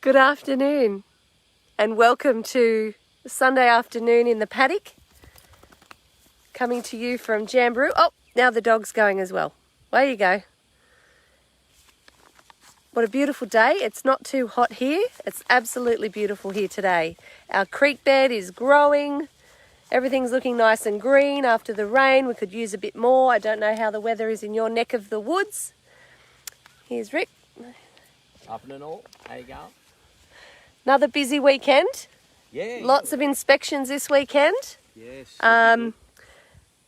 Good afternoon and welcome to Sunday afternoon in the paddock. Coming to you from Jamberoo. Oh, now the dog's going as well. Away you go. What a beautiful day. It's not too hot here. It's absolutely beautiful here today. Our creek bed is growing. Everything's looking nice and green after the rain. We could use a bit more. I don't know how the weather is in your neck of the woods. Here's Rick. Afternoon all. How you going? Another busy weekend. Yeah. Lots of inspections this weekend. Yes.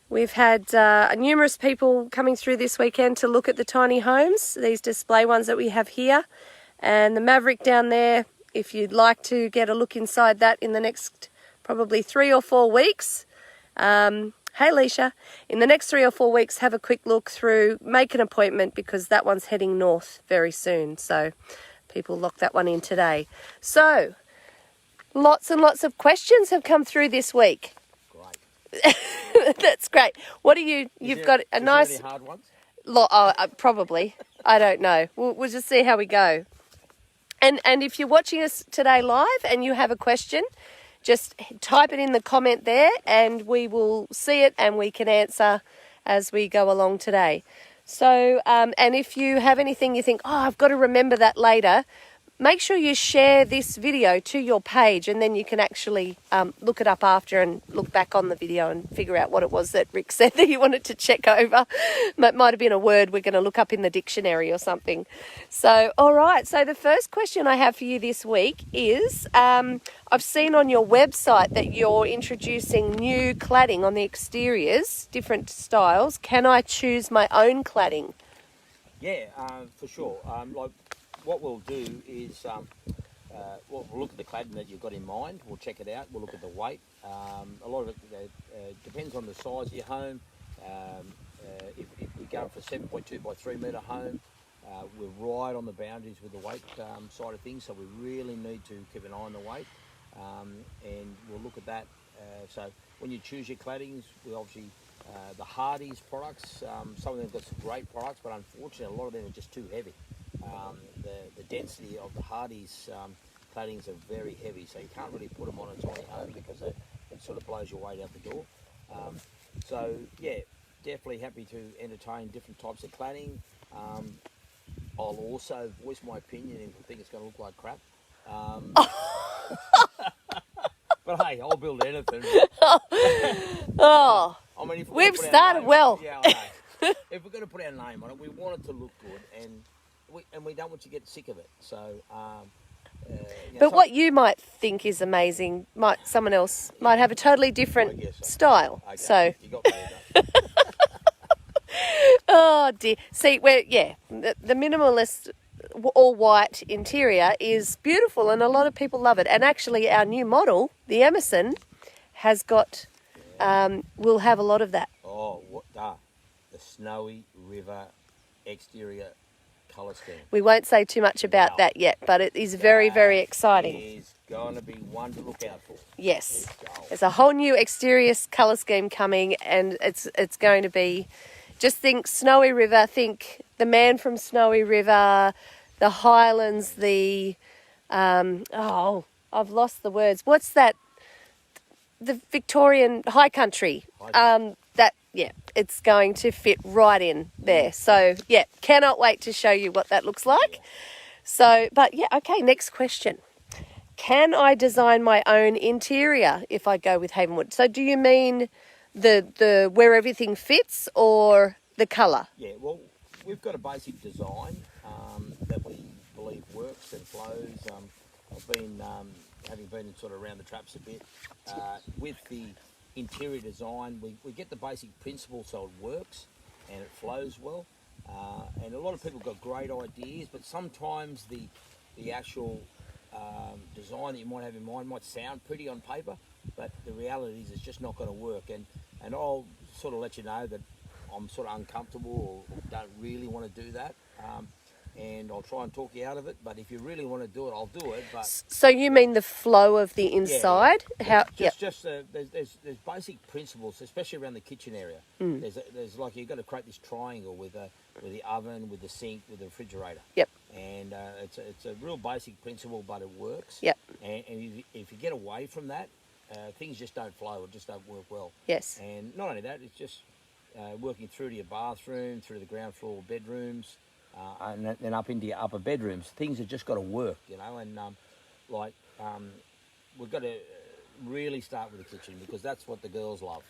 We've had numerous people coming through this weekend to look at the tiny homes, these display ones that we have here. And the Maverick down there, if you'd like to get a look inside that in the next probably 3 or 4 weeks. Hey, Leisha. In the next 3 or 4 weeks, have a quick look through, make an appointment because that one's heading north very soon. So people lock that one in today. So lots and lots of questions have come through this week. Great. That's great. What are you? You've got a nice. Any hard ones? Probably. I don't know. We'll just see how we go. And if you're watching us today live and you have a question, just type it in the comment there, and we will see it and we can answer as we go along today. So, and if you have anything you think, I've got to remember that later, make sure you share this video to your page, and then you can actually look it up after and look back on the video and figure out what it was that Rick said that you wanted to check over. It might have been a word we're going to look up in the dictionary or something. So, all right. So the first question I have for you this week is, I've seen on your website that you're introducing new cladding on the exteriors, different styles. Can I choose my own cladding? Yeah, for sure. What we'll do is we'll look at the cladding that you've got in mind. We'll check it out. We'll look at the weight. A lot of it depends on the size of your home. If we go for 7.2 by 3 metre home, we're right on the boundaries with the weight side of things, so we really need to keep an eye on the weight. And we'll look at that. So when you choose your claddings, we obviously the Hardy's products, some of them have got some great products, but unfortunately a lot of them are just too heavy. The density of the Hardy's claddings are very heavy, so you can't really put them on a tiny home because it sort of blows your weight out the door. So yeah, definitely happy to entertain different types of cladding. I'll also voice my opinion if I think it's going to look like crap. But hey, I'll build anything. Oh, I mean, if we've started well. Yeah, I know. If we're going to put our name on it, we want it to look good, and we don't want you to get sick of it. So, but what you might think is amazing, someone else might have a totally different style. Okay. So, you got me there. oh dear. See, the minimalist all white interior is beautiful, and a lot of people love it. And actually, our new model, the Emerson, has got. We'll have a lot of that. Oh, the Snowy River exterior colour scheme. We won't say too much about that yet, but it is very, very exciting. It is going to be one to look out for. Yes. There's a whole new exterior colour scheme coming, and it's going to be, just think Snowy River, think the man from Snowy River, the Highlands, I've lost the words. What's that? The Victorian high country. It's going to fit right in there. So, yeah, cannot wait to show you what that looks like. So, but yeah, okay, next question. Can I design my own interior if I go with Havenwood? So do you mean the where everything fits or the colour? Yeah, well, we've got a basic design that we believe works and flows. I've been, having been sort of around the traps a bit, with the interior design, we get the basic principle so it works and it flows well. And a lot of people got great ideas, but sometimes the actual design that you might have in mind might sound pretty on paper, but the reality is it's just not going to work. And I'll sort of let you know that I'm sort of uncomfortable or don't really want to do that. And I'll try and talk you out of it, but if you really want to do it, I'll do it. But so you mean the flow of the inside? Yeah. There's basic principles, especially around the kitchen area. There's like you've got to create this triangle with the oven, with the sink, with the refrigerator. Yep. And it's a real basic principle, but it works. Yep. And if you get away from that, things just don't flow or just don't work well. Yes. And not only that, it's just working through to your bathroom, through the ground floor bedrooms, and then up into your upper bedrooms. Things have just got to work, you know. And we've got to really start with the kitchen, because that's what the girls love.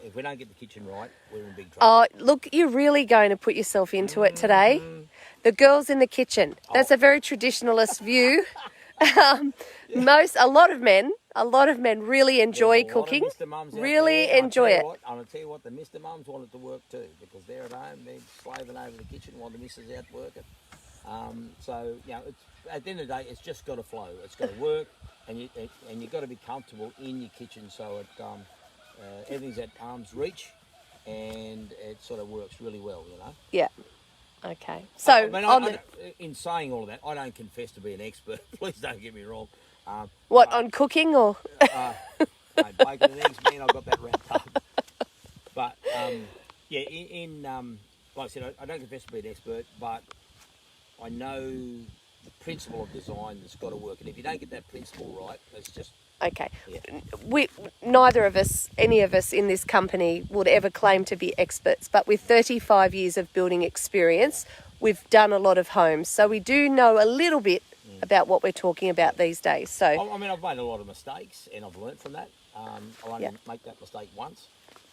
If we don't get the kitchen right, we're in big trouble. Oh, look, you're really going to put yourself into it today. The girls in the kitchen. That's a very traditionalist view. A lot of men really enjoy cooking. Really enjoy it. I'm going to tell you what, the Mr. Mums want it to work too, because they're at home, they're slaving over the kitchen while the missus out working. So, you know, at the end of the day, it's just got to flow. It's got to work, and you've got to be comfortable in your kitchen, so everything's at arm's reach, and it sort of works really well, you know. Yeah. Okay. So, in saying all of that, I don't confess to be an expert. Please don't get me wrong. on cooking or? No, bacon and eggs, man, I've got that wrapped up. But yeah, like I said, I don't confess to be an expert, but I know the principle of design that's got to work. And if you don't get that principle right, it's just... Okay. Yeah. Neither of us, any of us in this company, would ever claim to be experts. But with 35 years of building experience, we've done a lot of homes. So we do know a little bit about what we're talking about these days. So I mean, I've made a lot of mistakes, and I've learnt from that. I only make that mistake once,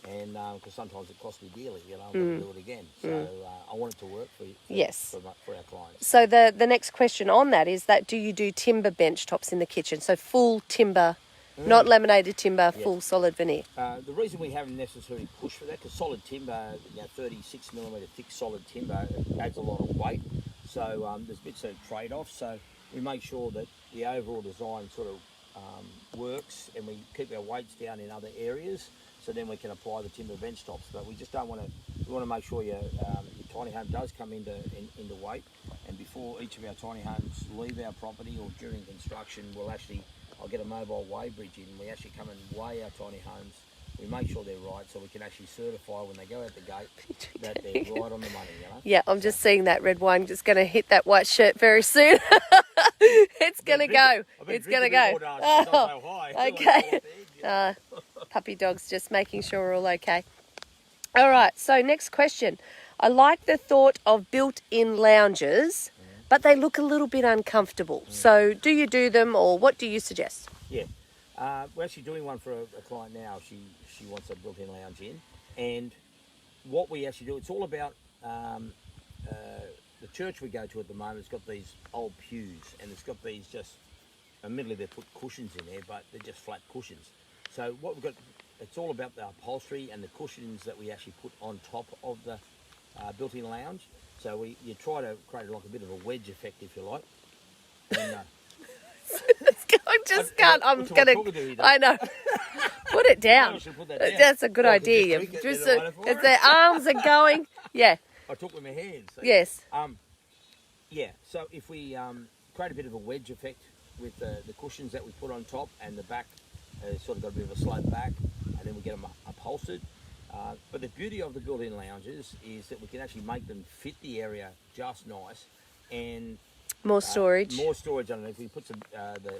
and because sometimes it costs me dearly, you know, I'm going to do it again. So I want it to work for our clients. So the next question on that is that, do you do timber bench tops in the kitchen? So full timber, not laminated timber, full solid veneer. The reason we haven't necessarily pushed for that, because solid timber, 36 millimetre thick solid timber, adds a lot of weight. So there's bits of trade-offs. So we make sure that the overall design sort of works, and we keep our weights down in other areas, so then we can apply the timber bench tops. But we just don't want to. We want to make sure your tiny home does come into weight, and before each of our tiny homes leave our property or during construction, I'll get a mobile weigh bridge in. We actually come and weigh our tiny homes. We make sure they're right, so we can actually certify when they go out the gate that they're right on the money, you know? Yeah, I'm just seeing that red wine just going to hit that white shirt very soon. It's going to go. It's going to go. Oh, okay. Puppy dog's just making sure we're all okay. All right, so next question. I like the thought of built-in lounges, but they look a little bit uncomfortable. So do you do them, or what do you suggest? Yeah. We're actually doing one for a client now. She wants a built-in lounge in, and what we actually do, it's all about the church we go to at the moment. It's got these old pews, and it's got these admittedly they put cushions in there, but they're just flat cushions. So what we've got, it's all about the upholstery and the cushions that we actually put on top of the built-in lounge. So you try to create like a bit of a wedge effect, if you like. And, I just can't. I know. Put it down. Put that down. That's a good idea. As their arms are going. Yeah. I took with my hands. So. Yes. Yeah. So if we create a bit of a wedge effect with the cushions that we put on top, and the back sort of got a bit of a slope back, and then we get them upholstered. But the beauty of the built-in lounges is that we can actually make them fit the area just nice, and more storage. More storage underneath. We put some the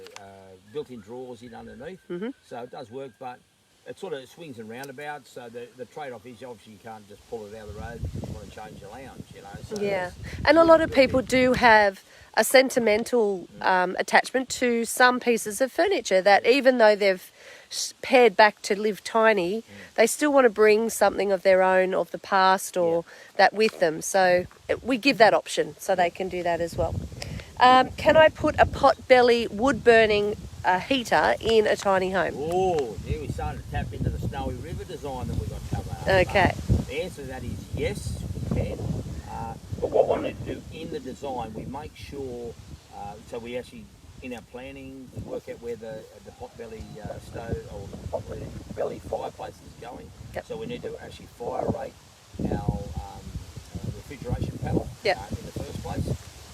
built-in drawers in underneath, so it does work, but it sort of swings and roundabouts. So the trade-off is obviously you can't just pull it out of the road if you want to change your lounge, you know. So yeah, and a lot of people do have a sentimental attachment to some pieces of furniture that, even though they've pared back to live tiny, they still want to bring something of their own, of the past, or that with them. So we give that option, so they can do that as well. Can I put a pot-belly wood-burning heater in a tiny home? Oh, there we started to tap into the Snowy River design that we've got coming up. Okay. The answer to that is yes, we can. But what we want to do in the design, we make sure, so we actually, in our planning, we work out where the pot-belly stove or the pot-belly fireplace is going. Yep. So we need to actually fire rate our refrigeration panel in the first place.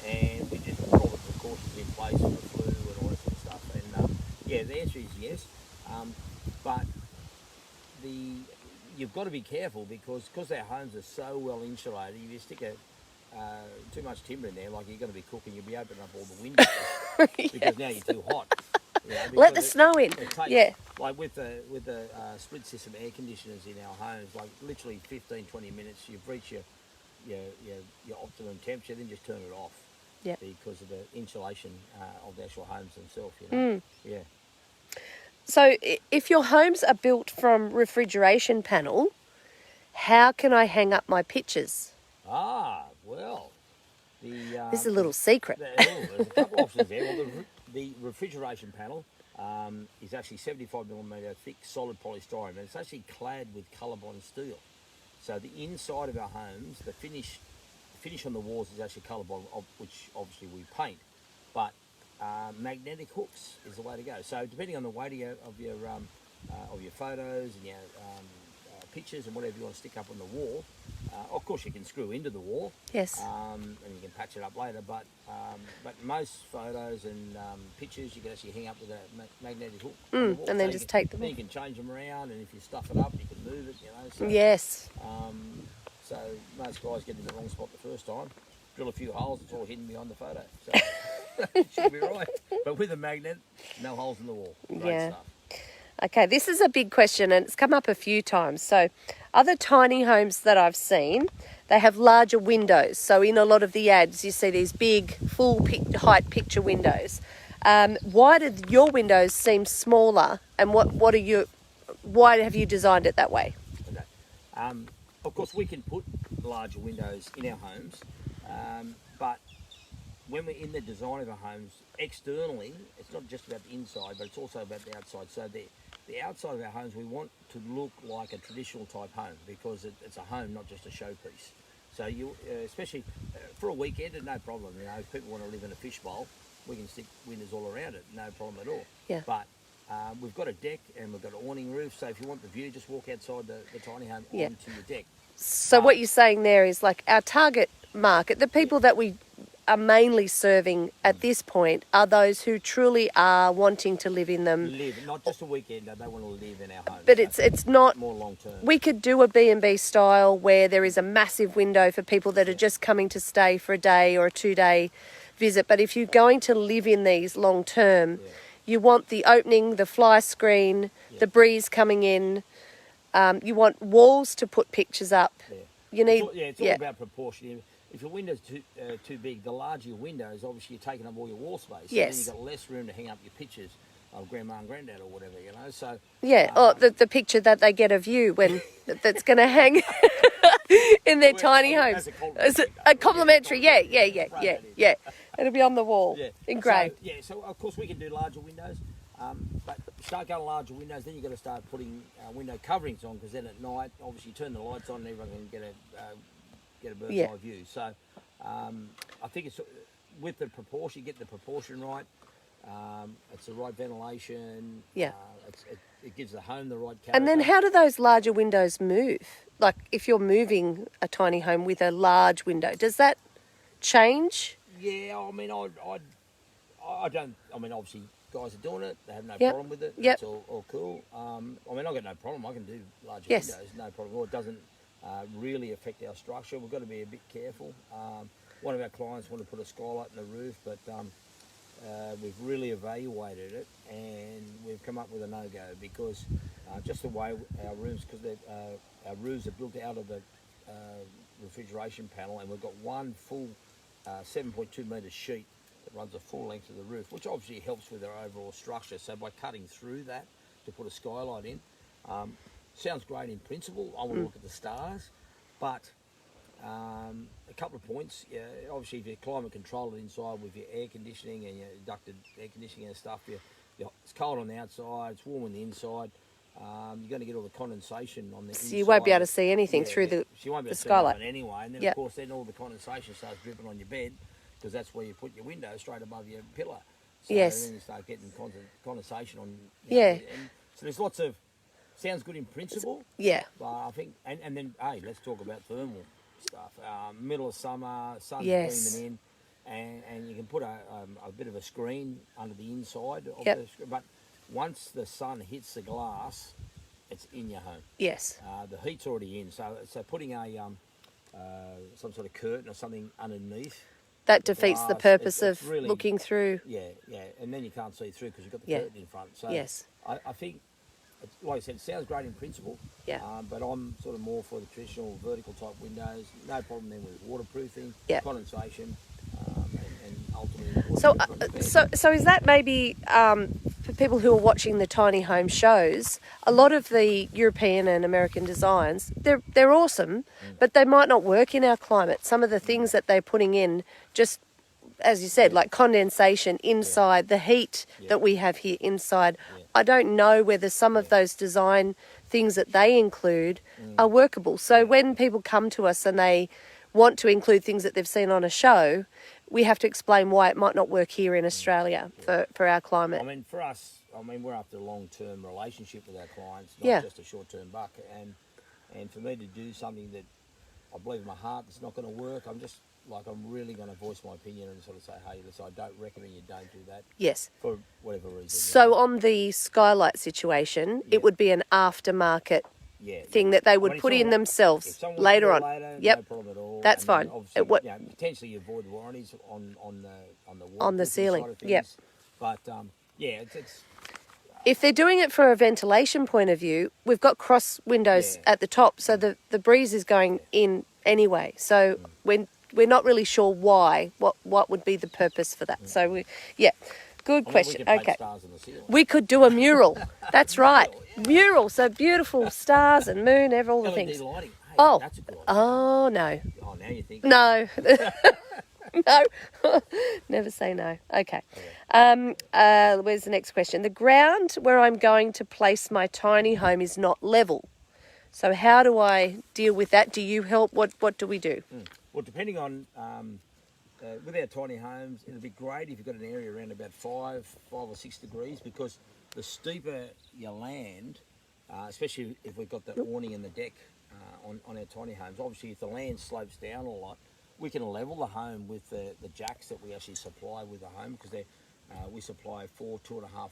And we just put all the precautions in place for the flu and all that sort of stuff. And the answer is yes. But you've got to be careful, because our homes are so well insulated. If you stick a too much timber in there, like you're going to be cooking, you'll be opening up all the windows because now you're too hot. You know, Let the snow in. It takes, Yeah. Like with the split system air conditioners in our homes, like literally 15, 20 minutes, you've reached your optimum temperature, then just turn it off. Yeah. Because of the insulation of the actual homes themselves, you know. Yeah. So if your homes are built from refrigeration panel, how can I hang up my pictures? Well, This is a little secret. there's a couple options there. Well, the refrigeration panel is actually 75mm thick solid polystyrene, and it's actually clad with colour-bond steel. So the inside of our homes, the finish on the walls is actually colour-bond, which obviously we paint, but magnetic hooks is the way to go. So depending on the weight of your photos and your pictures and whatever you want to stick up on the wall, of course you can screw into the wall. Yes. And you can patch it up later, but most photos and pictures you can actually hang up with a magnetic hook on the wall. And then just take them off. Then you can change them around, and if you stuff it up, you can move it. You know. So, Yes. So most guys get in the wrong spot the first time, drill a few holes, it's all hidden behind the photo. So it should be right. But with a magnet, no holes in the wall. Great stuff. Okay, this is a big question and it's come up a few times. So other tiny homes that I've seen, they have larger windows. So in a lot of the ads, you see these big full height picture windows. Why did your windows seem smaller, and why have you designed it that way? Okay. Of course, we can put larger windows in our homes, but when we're in the design of our homes, externally, it's not just about the inside, but it's also about the outside. So the outside of our homes, we want to look like a traditional type home because it's a home, not just a showpiece. So you, especially for a weekend, no problem. You know, if people want to live in a fishbowl, we can stick windows all around it, no problem at all. Yeah. But we've got a deck and we've got an awning roof, so if you want the view, just walk outside the tiny home onto your deck. So what you're saying there is like our target market, the people that we are mainly serving at this point are those who truly are wanting to live in them. Live, not just a weekend, they want to live in our home. But it's not more long term. We could do a B&B style where there is a massive window for people that are just coming to stay for a day or a 2-day visit. But if you're going to live in these long term, you want the opening, the fly screen, the breeze coming in. You want walls to put pictures up. Yeah. You need. It's all about proportion. If your window's too big, the larger your windows, obviously you're taking up all your wall space. So yes. Then you've got less room to hang up your pictures of grandma and granddad or whatever, you know. So the picture that they get of you when that's going to hang in their tiny homes. As a complimentary. Yeah. It'll be on the wall, engraved. So of course we can do larger windows, but start going larger windows, then you've got to start putting window coverings on, because then at night, obviously you turn the lights on and everyone can get a bird's eye view. So I think it's with the proportion, you get the proportion right. It's the right ventilation. Yeah. It gives the home the right character. And then how do those larger windows move? Like if you're moving a tiny home with a large window, does that change? Yeah, I mean, I don't. I mean, obviously, guys are doing it. They have no problem with it. It's all cool. I mean, I've got no problem. I can do larger windows, no problem. Well, it doesn't really affect our structure. We've got to be a bit careful. One of our clients wanted to put a skylight in the roof, but we've really evaluated it and we've come up with a no-go because just the way our rooms, because our roofs are built out of the refrigeration panel, and we've got one full 7.2 metre sheet that runs the full length of the roof, which obviously helps with our overall structure. So by cutting through that to put a skylight in, sounds great in principle. I want to look at the stars, but a couple of points. Obviously, if you're climate controlled inside with your air conditioning and your ducted air conditioning and stuff, it's cold on the outside, it's warm on the inside. You're going to get all the condensation on the inside. So you won't be able to see anything through the so you won't be able to skylight see anyway. And then, of course, then all the condensation starts dripping on your bed, because that's where you put your window, straight above your pillar. So then you start getting condensation on. And so there's lots of. Sounds good in principle. Yeah. But I think, and then, hey, let's talk about thermal stuff. Middle of summer, sun's beaming in, and you can put a bit of a screen under the inside of the screen. But once the sun hits the glass, it's in your home. Yes. The heat's already in. So putting a some sort of curtain or something underneath. That defeats the glass, purpose it's of really, looking through. Yeah, and then you can't see through because you've got the Yeah. curtain in front. So Yes. I think, like I said, it sounds great in principle. Yeah. But I'm sort of more for the traditional vertical type windows. No problem then with waterproofing, Yeah. condensation, and ultimately. So is that maybe for people who are watching the tiny home shows? A lot of the European and American designs, they're awesome, but they might not work in our climate. Some of the things that they're putting in, just as you said, like condensation inside, the heat that we have here inside. I don't know whether some of those design things that they include are workable. So when people come to us and they want to include things that they've seen on a show, we have to explain why it might not work here in Australia for our climate. I mean, for us, we're after a long-term relationship with our clients, not just a short-term buck. And for me to do something that I believe in my heart that's not going to work, I'm really going to voice my opinion and sort of say, hey, listen, I don't recommend you don't do that. Yes. For whatever reason. So on the skylight situation, it would be an aftermarket thing that they would put in themselves later on. No problem at all. That's fine. Potentially avoid warranties on the ceiling. Side of things. Yep. But it's if they're doing it for a ventilation point of view, we've got cross windows at the top, so the breeze is going in anyway. So we're not really sure why. What would be the purpose for that? So good question. Okay, we could do a mural. That's right, mural. So beautiful stars and moon, all the LED things. lighting. Hey, that's a good idea. Oh no. Oh, now you think. No. No, never say no. Okay. Where's the next question? The ground where I'm going to place my tiny home is not level. So how do I deal with that? Do you help? What do we do? Well, depending on, with our tiny homes, it'd be great if you've got an area around about 5 or 6 degrees, because the steeper your land, especially if we've got the awning and the deck on our tiny homes, obviously if the land slopes down a lot, we can level the home with the jacks that we actually supply with the home, because we supply 4 2.5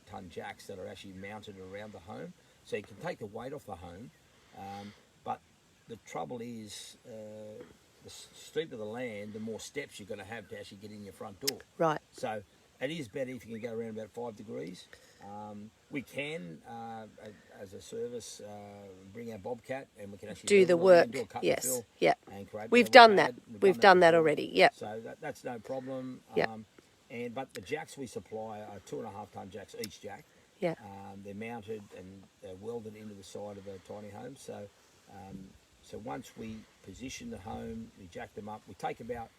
ton jacks that are actually mounted around the home. So you can take the weight off the home, but the trouble is the steeper the land, the more steps you're going to have to actually get in your front door. Right. So it is better if you can go around about 5 degrees. We can, as a service, bring our bobcat and we can actually do the work. Do a cut yes. and fill. Yeah. And create We've level done pad. that. We've done that already. Yeah. So that's no problem. Yeah. But the jacks we supply are 2.5 ton jacks each jack. Yeah. They're mounted and they're welded into the side of a tiny home. So once we position the home, we jack them up. We take about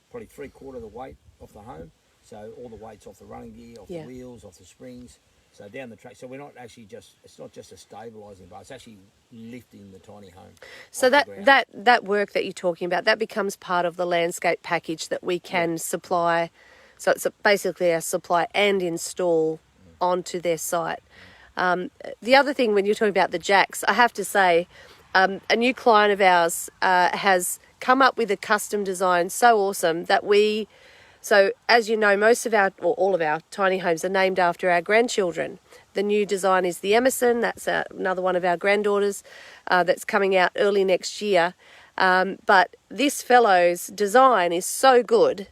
probably 3/4 of the weight off the home. So all the weight's off the running gear, off the wheels, off the springs. So down the track. So we're not actually it's not just a stabilising bar, it's actually lifting the tiny home. So that work that you're talking about, that becomes part of the landscape package that we can supply. So it's basically a supply and install onto their site. The other thing, when you're talking about the jacks, I have to say, a new client of ours has come up with a custom design so awesome that so as you know, all of our tiny homes are named after our grandchildren. The new design is the Emerson. That's another one of our granddaughters that's coming out early next year. But this fellow's design is so good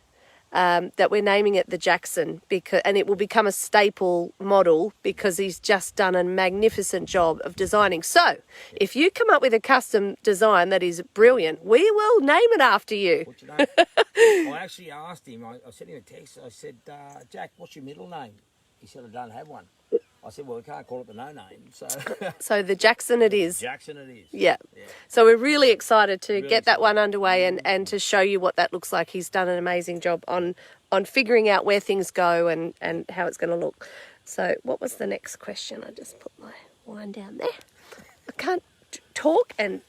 that we're naming it the Jackson, and it will become a staple model because he's just done a magnificent job of designing. So if you come up with a custom design that is brilliant, we will name it after you. But, I actually asked him, I sent him a text, I said, Jack, what's your middle name? He said, I don't have one. I said, well, we can't call it the no name. So the Jackson it is. Jackson it is. Yeah. So we're really excited to get that one underway and to show you what that looks like. He's done an amazing job on figuring out where things go and how it's going to look. So what was the next question? I just put my wine down there. I can't talk and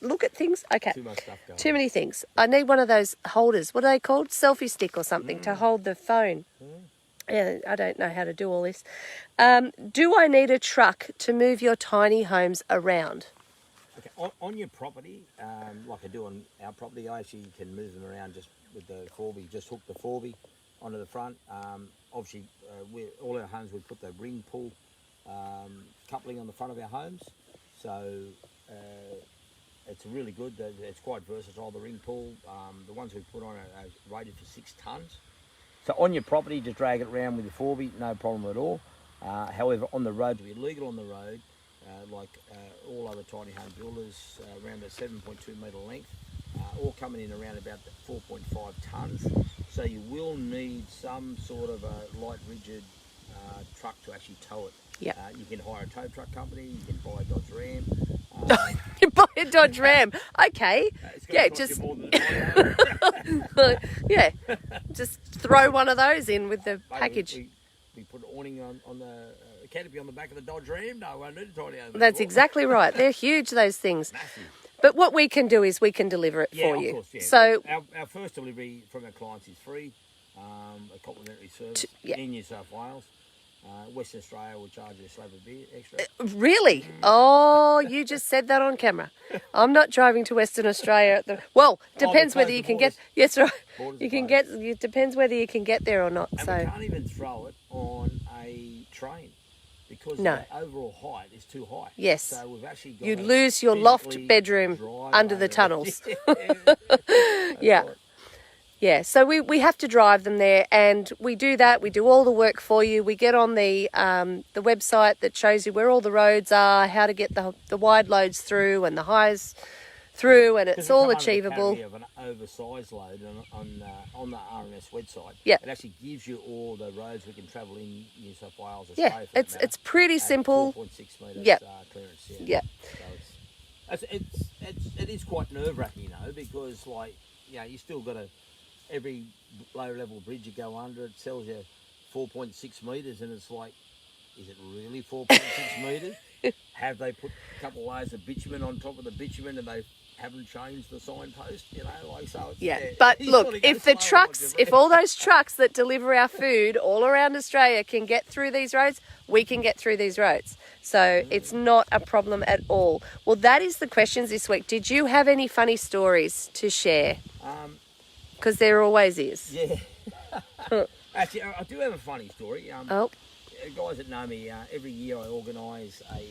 look at things. Okay. Too much stuff going. Too many things. I need one of those holders. What are they called? Selfie stick or something to hold the phone. Yeah, I don't know how to do all this. Do I need a truck to move your tiny homes around? Okay, on your property, like I do on our property, I actually can move them around just with the 4B, just hook the 4B onto the front. Obviously, all our homes, we put the ring pull coupling on the front of our homes. So it's really good. It's quite versatile. The ring pull, the ones we put on are rated for 6 tonnes. So on your property, just drag it around with your 4B, no problem at all. However, on the road, to be legal on the road, all other tiny home builders, around the 7.2 metre length, all coming in around about 4.5 tonnes. So you will need some sort of a light, rigid truck to actually tow it. Yeah. You can hire a tow truck company. You can buy a Dodge Ram. You buy a Dodge Ram. Okay. It's Yeah, cost just you more than a yeah, just throw one of those in with the Mate, package. we put an awning on the canopy on the back of the Dodge Ram. No, I won't need a tiny home. That's anymore. exactly right. They're huge, those things. Massive. But what we can do is we can deliver it for Of you. course, yeah. So our first delivery from our clients is free, a complimentary service yeah. in New South Wales. Western Australia will charge you a slab of beer extra. really? Oh, you just said that on camera. I'm not driving to Western Australia at the depends whether you can get yes right. Borders You are can closed. get it depends whether you can get there or not. And So we can't even throw it on a train because No. the overall height is too high. Yes. So we've actually got you to lose your loft physically bedroom drive under the over it. tunnels. That's Yeah. right. Yeah, so we have to drive them there, and we do that. We do all the work for you. We get on the website that shows you where all the roads are, how to get the wide loads through and the highs through, and it's Because we all come under the achievable. carry of an oversized load on the RMS website. Yeah. It actually gives you all the roads we can travel in New South Wales. Yeah, Australia, for that matter, it's pretty at simple. 4.6 metres Yeah. clearance. Yeah. So it is quite nerve wracking, because you still got every low level bridge you go under, it tells you 4.6 metres, and it's like, is it really 4.6 metres? Have they put a couple of layers of bitumen on top of the bitumen and they haven't changed the signpost? So it's, Yeah, but you look, gotta go if the slow on trucks, what you if all those trucks that deliver our food all around Australia can get through these roads, we can get through these roads. So it's not a problem at all. Well, that is the questions this week. Did you have any funny stories to share? Because there always is. Yeah. Actually, I do have a funny story. Oh, Guys that know me, every year I organise a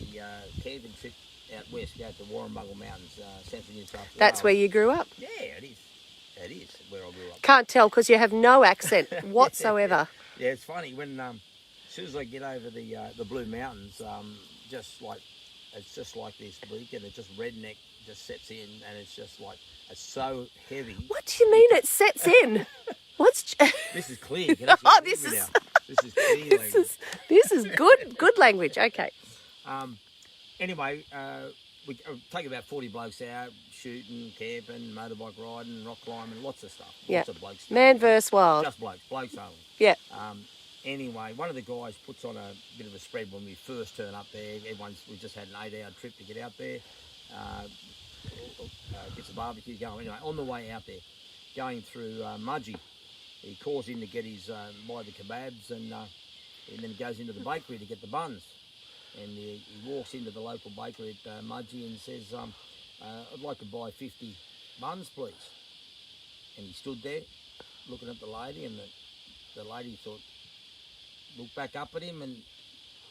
camping trip out west, go to Warrumbungle Mountains, central New South Wales. that's where you grew up. Yeah, it is. It is where I grew up. Can't tell because you have no accent whatsoever. Yeah, it's funny when as soon as I get over the Blue Mountains, it's just like this week, and it just redneck just sets in, and it's just like it's so heavy. What do you mean it sets in? What's This is clear. You can actually Oh, hear this me is- now. This is clear language. this is good language. Okay. Anyway, we take about 40 blokes out, shooting, camping, motorbike riding, rock climbing, lots of stuff. Yeah. Lots of blokes. Man versus wild. Just blokes only. Yeah. Anyway, one of the guys puts on a bit of a spread when we first turn up there. We just had an 8-hour trip to get out there. Get some barbecue going. Anyway, on the way out there, going through Mudgee, he calls in to get his buy the kebabs, and then goes into the bakery to get the buns. And he walks into the local bakery at Mudgee and says, I'd like to buy 50 buns, please. And he stood there looking at the lady, and the lady looked back up at him and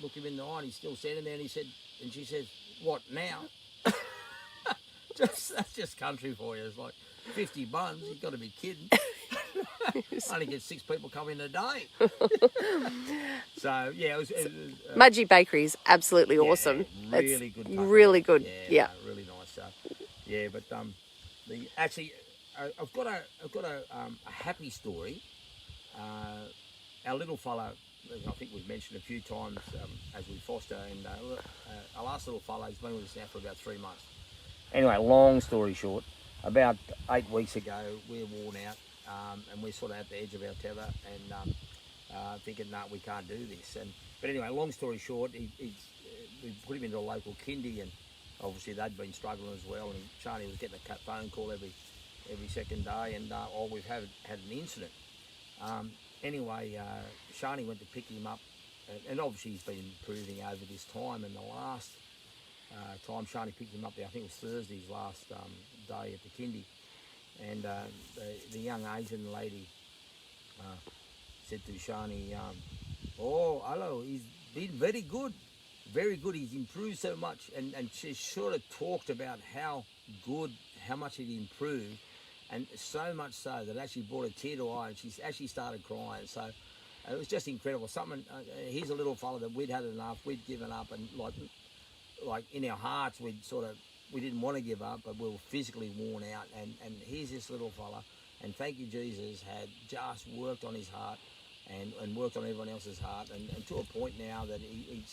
looked him in the eye, and he's still standing there, and she says, what now? That's just country for you. It's like 50 buns, you've got to be kidding. Only get 6 people come in a day. So yeah, it was Mudgee Bakery is absolutely awesome. Really good. Company. Really good. Yeah. No, really nice stuff. Yeah, but I've got a happy story. Our little fella, I think we've mentioned a few times as we foster, and our last little fella has been with us now for about 3 months. Anyway, long story short, about 8 weeks ago, we're worn out, and we're sort of at the edge of our tether, and thinking, no, we can't do this. But anyway, long story short, we put him into a local kindy, and obviously they'd been struggling as well. And Shani was getting a phone call every second day, and we've had an incident. Anyway, Shani went to pick him up, and obviously he's been improving over this time. And the last time Shani picked him up there, I think it was Thursday's last day at the kindy, and the young Asian lady said to Shani, oh, hello, he's been very good. very good. He's improved so much, and she sort of talked about how much he'd improved, and so much so that it actually brought a tear to her eye, and she actually started crying. So it was just incredible. He's a little fella that we'd had enough, we'd given up, and like in our hearts we didn't want to give up, but we were physically worn out. And here's this little fella, and thank you Jesus, had just worked on his heart and worked on everyone else's heart, and to a point now that he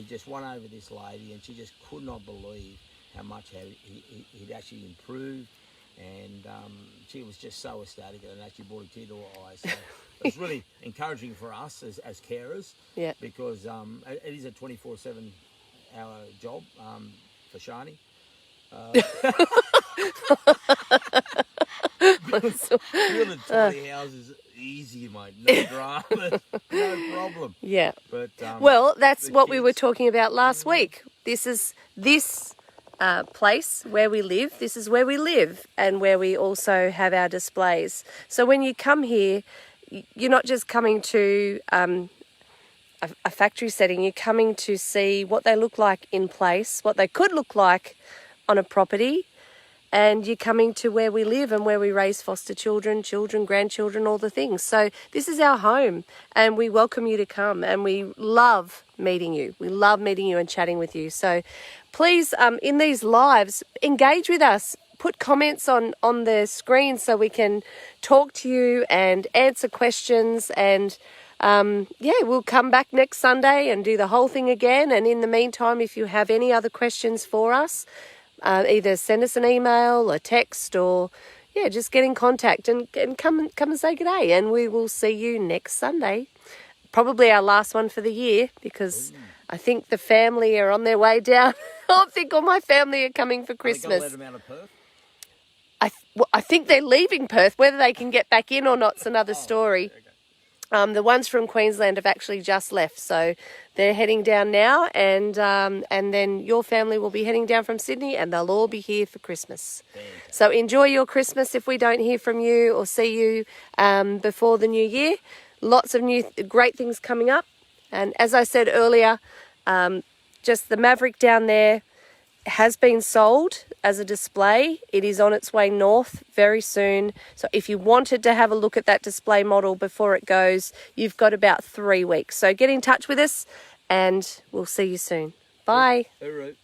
just won over this lady, and she just could not believe how much he'd actually improved, and she was just so ecstatic, and actually brought a tear to her eyes. So it's really encouraging for us as carers, Yeah. because it is a 24/7 hour job for Shani. Building tiny houses easy, mate. No drama, no problem. Yeah. But well, that's what we kids- were talking about last week. This is this place where we live. This is where we live, and where we also have our displays. So when you come here, you're not just coming to a factory setting. You're coming to see what they look like in place, what they could look like on a property, and you're coming to where we live and where we raise foster children, grandchildren, all the things. So this is our home, and we welcome you to come, and we love meeting you. We love meeting you and chatting with you. So please, in these lives, engage with us. Put comments on the screen so we can talk to you and answer questions, and we'll come back next Sunday and do the whole thing again. And in the meantime, if you have any other questions for us, either send us an email, a text, or just get in contact and come and say good day. And we will see you next Sunday, probably our last one for the year, because I think the family are on their way down. I think all my family are coming for Christmas. Are they going to let them out of Perth? I think they're leaving Perth. Whether they can get back in or not's another story. Okay. The ones from Queensland have actually just left, so they're heading down now, and then your family will be heading down from Sydney, and they'll all be here for Christmas. Fantastic. So enjoy your Christmas if we don't hear from you or see you before the new year. Lots of new great things coming up, and as I said earlier, just the Maverick down there has been sold as a display. It is on its way north very soon. So if you wanted to have a look at that display model before it goes, you've got about 3 weeks. So get in touch with us, and we'll see you soon. Bye. All right.